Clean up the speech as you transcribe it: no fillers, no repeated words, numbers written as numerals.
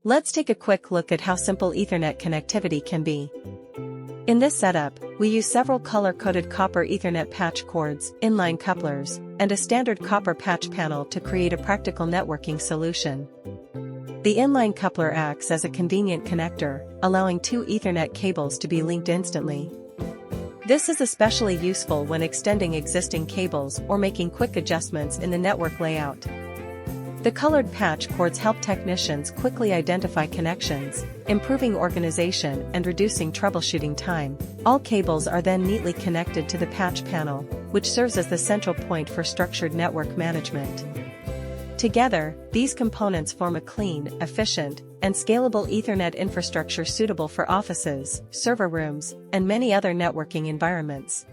Let's take a quick look at how simple Ethernet connectivity can be. In this setup, we use several color-coded copper Ethernet patch cords, inline couplers, and a standard copper patch panel to create a practical networking solution. The inline coupler acts as a convenient connector, allowing two Ethernet cables to be linked instantly. This is especially useful when extending existing cables or making quick adjustments in the network layout. The colored patch cords help technicians quickly identify connections, improving organization and reducing troubleshooting time. All cables are then neatly connected to the patch panel, which serves as the central point for structured network management. Together, these components form a clean, efficient, and scalable Ethernet infrastructure suitable for offices, server rooms, and many other networking environments.